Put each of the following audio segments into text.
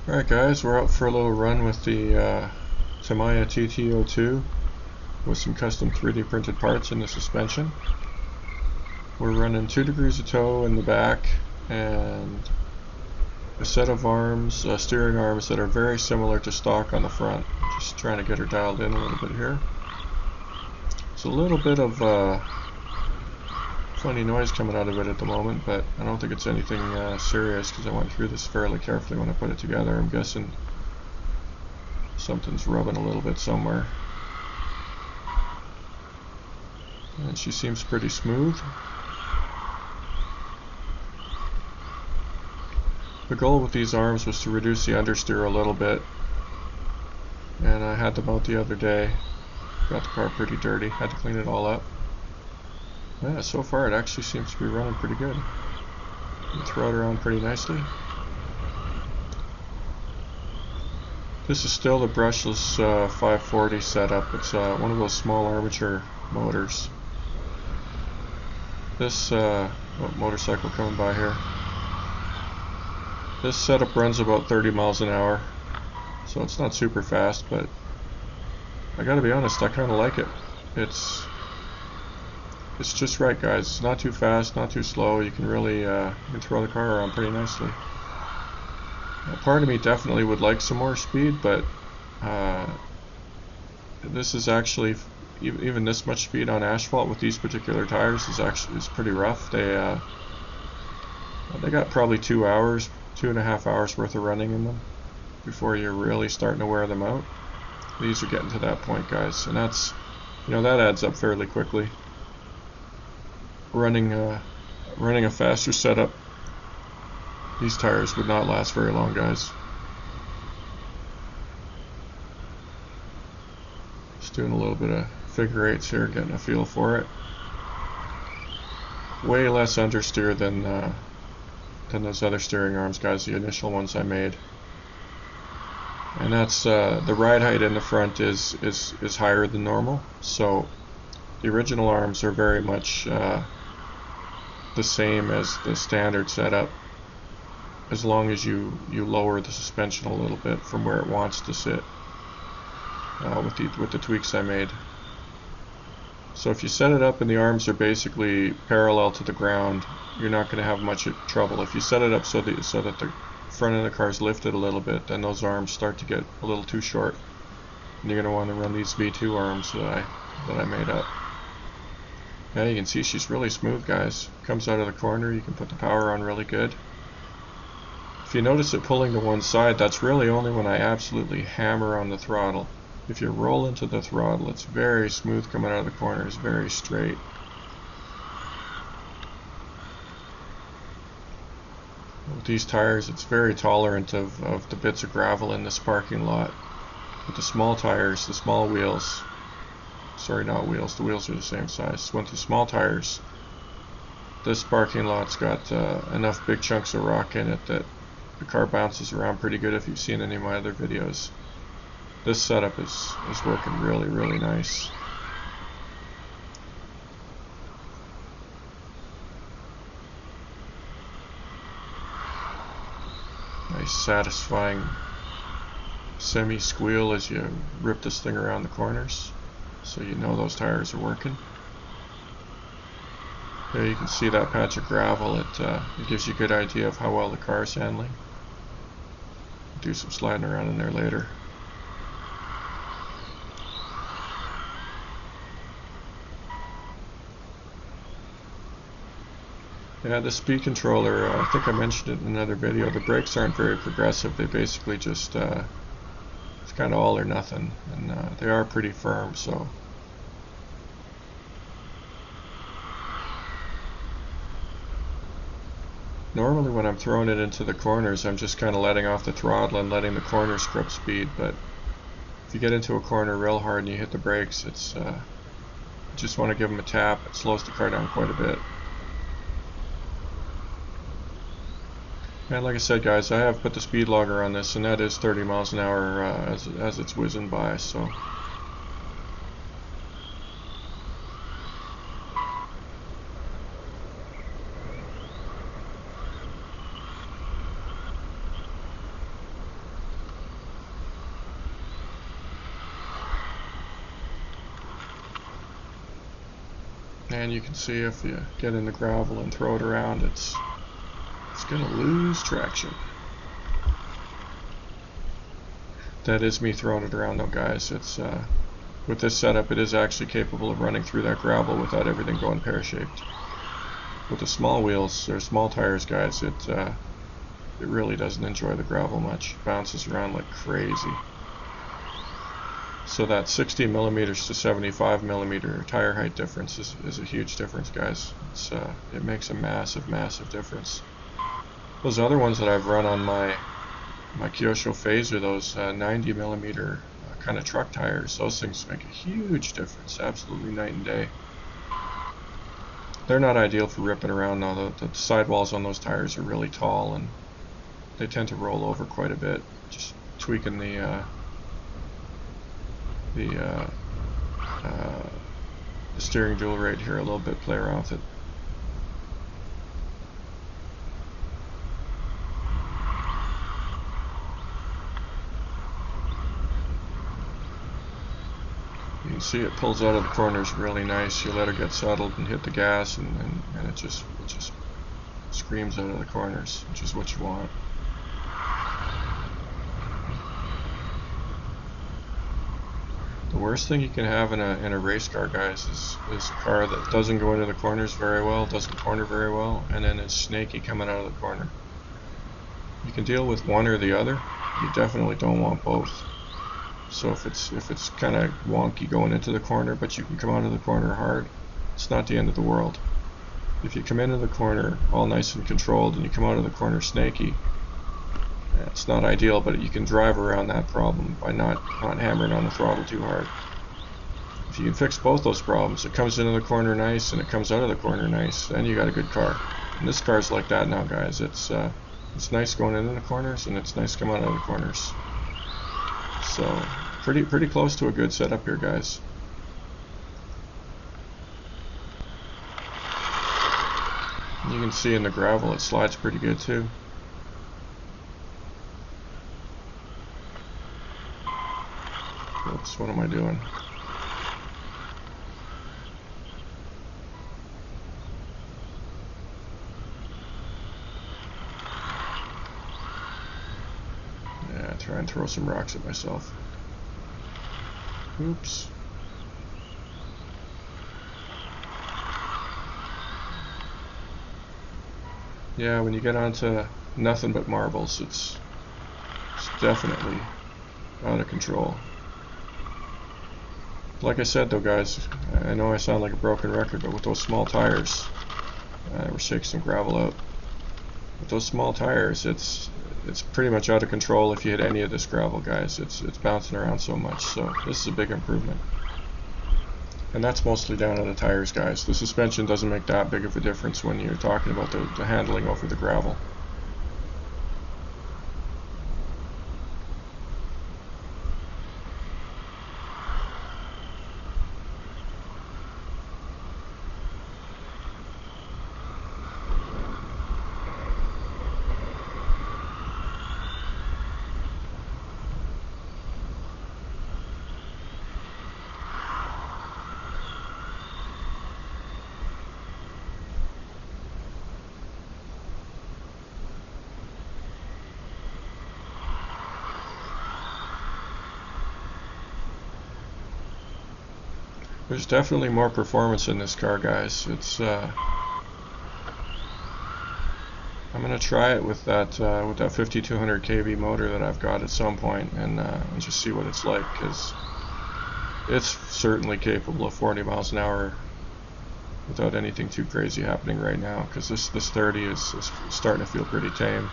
Alright guys, we're out for a little run with the Tamiya TT-02 with some custom 3D printed parts in the suspension. We're running 2 degrees of toe in the back and a set of arms, steering arms that are very similar to stock on the front. Just trying to get her dialed in a little bit here. It's a little bit of funny noise coming out of it at the moment, but I don't think it's anything serious because I went through this fairly carefully when I put it together. I'm guessing something's rubbing a little bit somewhere. And she seems pretty smooth. The goal with these arms was to reduce the understeer a little bit, and I had them out the other day. Got the car pretty dirty, had to clean it all up. Yeah, so far it actually seems to be running pretty good. You throw it around pretty nicely. This is still the brushless 540 setup. It's one of those small armature motors. This motorcycle coming by here. This setup runs about 30 miles an hour, so it's not super fast, but I gotta be honest, I kinda like it. It's just right, guys. It's not too fast, not too slow. You can really you can throw the car around pretty nicely. Part of me definitely would like some more speed, but this is actually, even this much speed on asphalt with these particular tires is pretty rough. They got probably 2 hours, 2.5 hours worth of running in them before you're really starting to wear them out. These are getting to that point, guys, and that's, that adds up fairly quickly. Running a faster setup, these tires would not last very long, guys. Just doing a little bit of figure eights here, getting a feel for it. Way less understeer than those other steering arms, guys, the initial ones I made. And that's the ride height in the front is higher than normal, so the original arms are very much the same as the standard setup, as long as you lower the suspension a little bit from where it wants to sit with the tweaks I made. So if you set it up and the arms are basically parallel to the ground, you're not going to have much trouble. If you set it up so that the front of the car is lifted a little bit, then those arms start to get a little too short, and you're going to want to run these V2 arms that I made up. Yeah, you can see she's really smooth, guys. Comes out of the corner, you can put the power on really good. If you notice it pulling to one side, that's really only when I absolutely hammer on the throttle. If you roll into the throttle, it's very smooth coming out of the corners, very straight. With these tires, it's very tolerant of the bits of gravel in this parking lot. With the small tires, the small wheels, sorry, not wheels, the wheels are the same size. With the small tires, this parking lot's got enough big chunks of rock in it that the car bounces around pretty good if you've seen any of my other videos. This setup is working really, really nice. Nice satisfying semi-squeal as you rip this thing around the corners, so you know those tires are working. There you can see that patch of gravel. It gives you a good idea of how well the car is handling. Do some sliding around in there later. Yeah, the speed controller, I think I mentioned it in another video, the brakes aren't very progressive. They basically just, it's kind of all or nothing, and they are pretty firm, so. Normally when I'm throwing it into the corners, I'm just kind of letting off the throttle and letting the corner scrub speed, but if you get into a corner real hard and you hit the brakes, it's, you just want to give them a tap. It slows the car down quite a bit. And like I said, guys, I have put the speed logger on this, and that is 30 miles an hour as it's whizzing by, so. And you can see if you get in the gravel and throw it around, it's gonna lose traction. That is me throwing it around though, guys. It's with this setup, it is actually capable of running through that gravel without everything going pear-shaped. With the small wheels, or small tires, guys, it really doesn't enjoy the gravel much. It bounces around like crazy. So that 60 millimeters to 75 millimeter tire height difference is a huge difference, guys. It makes a massive, massive difference. Those other ones that I've run on my Kyosho Phaser, those 90 millimeter kind of truck tires, those things make a huge difference, absolutely night and day. They're not ideal for ripping around though. The sidewalls on those tires are really tall and they tend to roll over quite a bit. Just tweaking the steering dual right here a little bit, play around with it. You can see it pulls out of the corners really nice. You let her get settled and hit the gas, and it just screams out of the corners, which is what you want. The worst thing you can have in a race car, guys, is a car that doesn't go into the corners very well, doesn't corner very well, and then it's snaky coming out of the corner. You can deal with one or the other. You definitely don't want both. So if it's kind of wonky going into the corner, but you can come out of the corner hard, it's not the end of the world. If you come into the corner all nice and controlled and you come out of the corner snaky, it's not ideal, but you can drive around that problem by not hammering on the throttle too hard. If you can fix both those problems, it comes into the corner nice and it comes out of the corner nice, then you got a good car. And this car's like that now, guys. It's nice going into the corners and it's nice coming out of the corners. So pretty close to a good setup here, guys. You can see in the gravel it slides pretty good too. Oops, what am I doing? Yeah, try and throw some rocks at myself. Oops. Yeah, when you get onto nothing but marbles, it's definitely out of control. Like I said though, guys, I know I sound like a broken record, but with those small tires, we're shaking some gravel out. With those small tires, it's pretty much out of control if you hit any of this gravel, guys. It's bouncing around so much, so this is a big improvement. And that's mostly down to the tires, guys. The suspension doesn't make that big of a difference when you're talking about the handling over the gravel. There's definitely more performance in this car, guys. I'm gonna try it with that 5200 kV motor that I've got at some point, and just see what it's like, because it's certainly capable of 40 miles an hour without anything too crazy happening right now. Because this 30 is starting to feel pretty tame.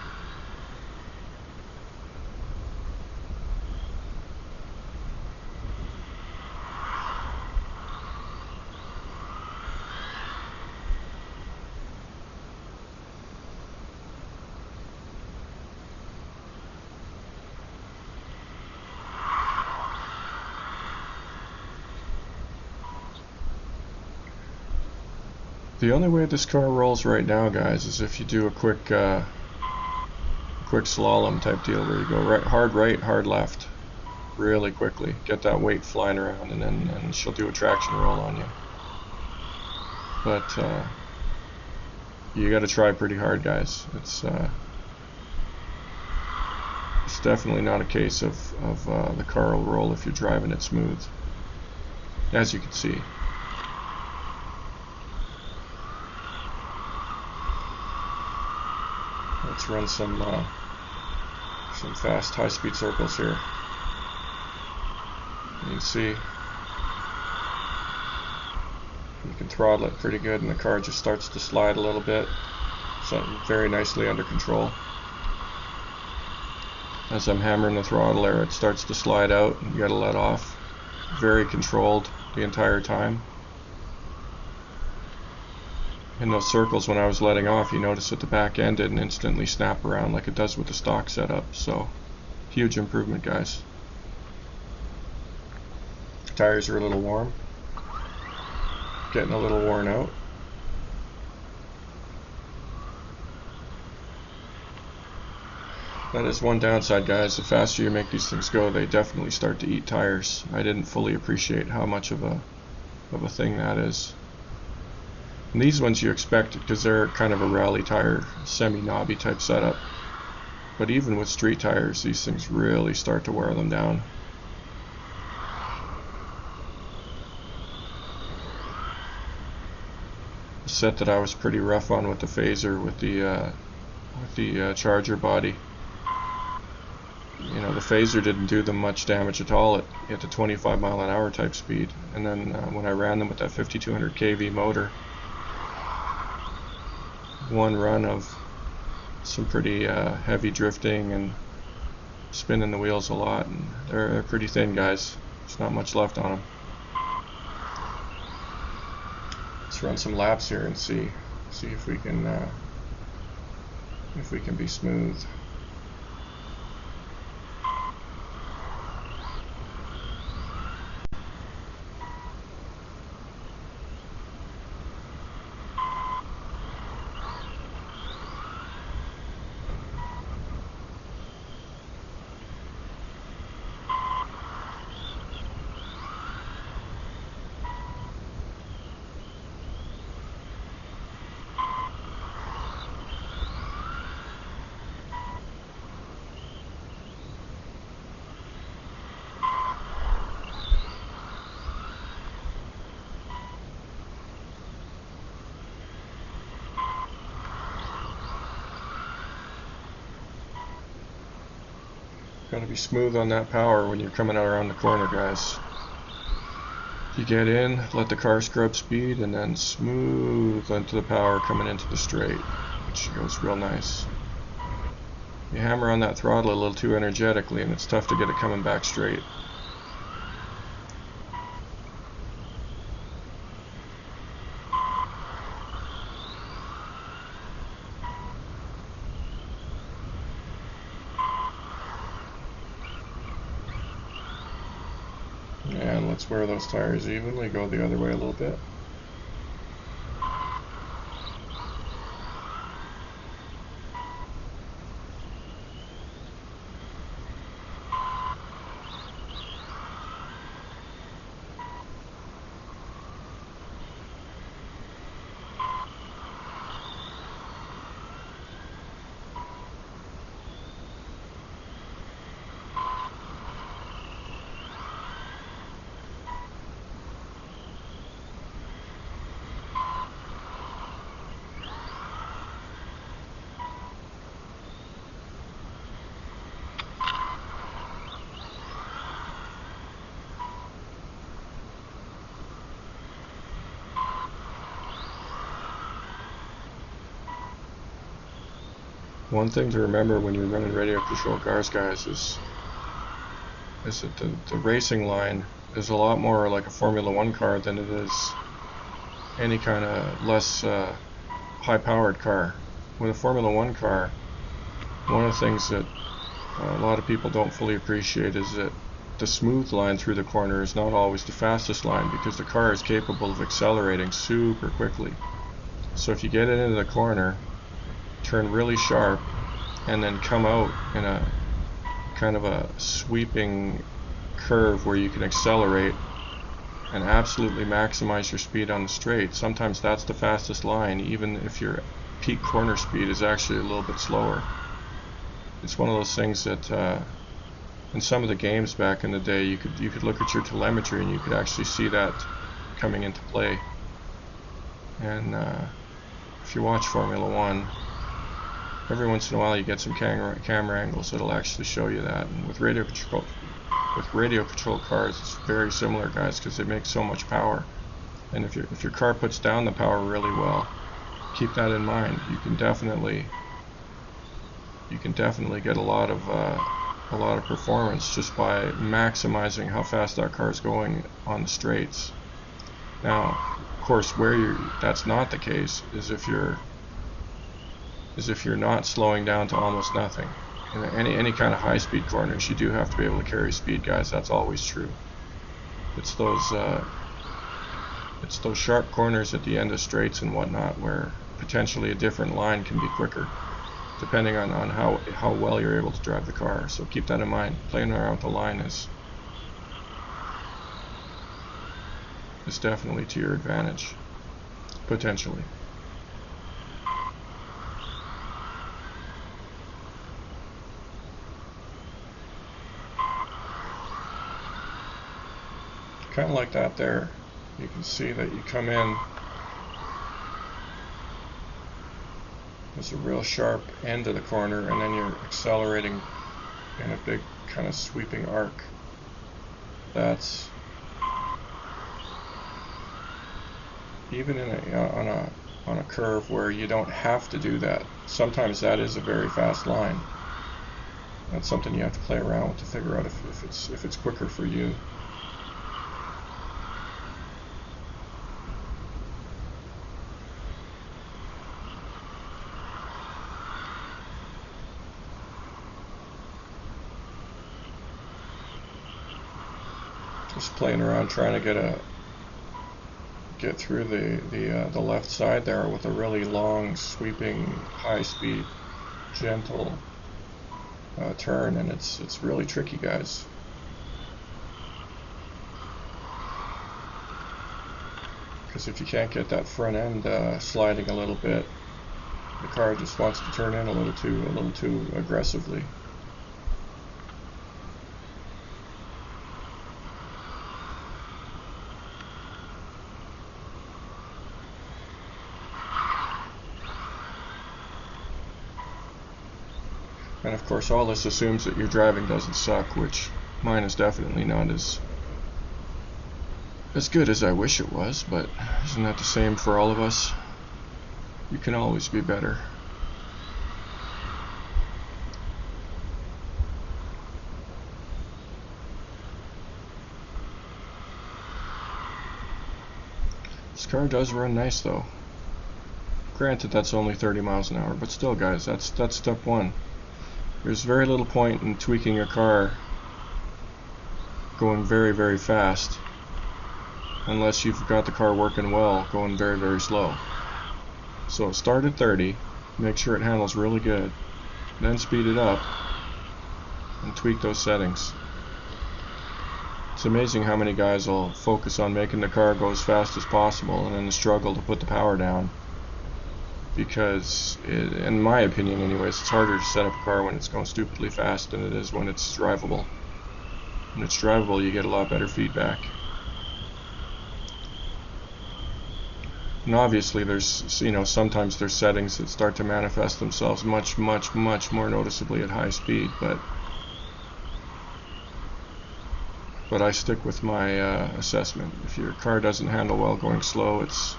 The only way this car rolls right now, guys, is if you do a quick slalom type deal where you go right, hard left, really quickly. Get that weight flying around, and then she'll do a traction roll on you. but you got to try pretty hard, guys. It's definitely not a case of the car will roll if you're driving it smooth, as you can see. Let's run some fast high-speed circles here. You can see you can throttle it pretty good, and the car just starts to slide a little bit. So very nicely under control. As I'm hammering the throttle there, it starts to slide out, and you got to let off. Very controlled the entire time. In those circles, when I was letting off, you notice that the back end didn't instantly snap around like it does with the stock setup. So, huge improvement, guys. Tires are a little warm. Getting a little worn out. That is one downside, guys. The faster you make these things go, they definitely start to eat tires. I didn't fully appreciate how much of a thing that is. And these ones you expect because they're kind of a rally tire, semi-knobby type setup. But even with street tires, these things really start to wear them down. The set that I was pretty rough on with the phaser, with the Charger body. You know, the phaser didn't do them much damage at all at the 25 mile an hour type speed. And then when I ran them with that 5200 kV motor, one run of some pretty heavy drifting and spinning the wheels a lot, and they're pretty thin, guys. There's not much left on them. Let's run some laps here and see if we can be smooth. Gotta be smooth on that power when you're coming out around the corner, guys. You get in, let the car scrub speed, and then smooth onto the power coming into the straight, which goes real nice. You hammer on that throttle a little too energetically, and it's tough to get it coming back straight. And let's wear those tires evenly, go the other way a little bit. One thing to remember when you're running radio control cars, guys, is that the racing line is a lot more like a Formula 1 car than it is any kind of less high-powered car. With a Formula 1 car, one of the things that a lot of people don't fully appreciate is that the smooth line through the corner is not always the fastest line, because the car is capable of accelerating super quickly. So if you get it into the corner, turn really sharp, and then come out in a kind of a sweeping curve where you can accelerate, and absolutely maximize your speed on the straight. Sometimes that's the fastest line, even if your peak corner speed is actually a little bit slower. It's one of those things that in some of the games back in the day, you could look at your telemetry and you could actually see that coming into play. And if you watch Formula One, every once in a while you get some camera angles that'll actually show you that. And with radio control cars, it's very similar, guys, because they make so much power. And if your car puts down the power really well, keep that in mind. You can definitely get a lot of performance just by maximizing how fast that car is going on the straights. Now, of course, that's not the case is if you're not slowing down to almost nothing. In any kind of high-speed corners, you do have to be able to carry speed, guys. That's always true. It's those sharp corners at the end of straights and whatnot where potentially a different line can be quicker, depending on how well you're able to drive the car. So keep that in mind. Playing around with the line is definitely to your advantage, potentially. Kind of like that there. You can see that you come in, there's a real sharp end of the corner, and then you're accelerating in a big kind of sweeping arc. That's even on a curve where you don't have to do that. Sometimes that is a very fast line. That's something you have to play around with to figure out if it's quicker for you. Just playing around trying to get through the left side there with a really long, sweeping, high-speed, gentle turn, and it's really tricky, guys. Because if you can't get that front end sliding a little bit, the car just wants to turn in a little too aggressively. And of course, all this assumes that your driving doesn't suck, which mine is definitely not as good as I wish it was, but isn't that the same for all of us? You can always be better. This car does run nice though. Granted, that's only 30 miles an hour, but still, guys, that's step one. There's very little point in tweaking your car going very, very fast unless you've got the car working well going very, very slow. So start at 30, make sure it handles really good, then speed it up and tweak those settings. It's amazing how many guys will focus on making the car go as fast as possible and then struggle to put the power down. Because, in my opinion anyways, it's harder to set up a car when it's going stupidly fast than it is when it's drivable. When it's drivable, you get a lot better feedback. And obviously there's, sometimes there's settings that start to manifest themselves much more noticeably at high speed, but I stick with my assessment. If your car doesn't handle well going slow, it's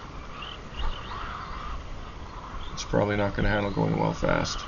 probably not going to handle going well fast.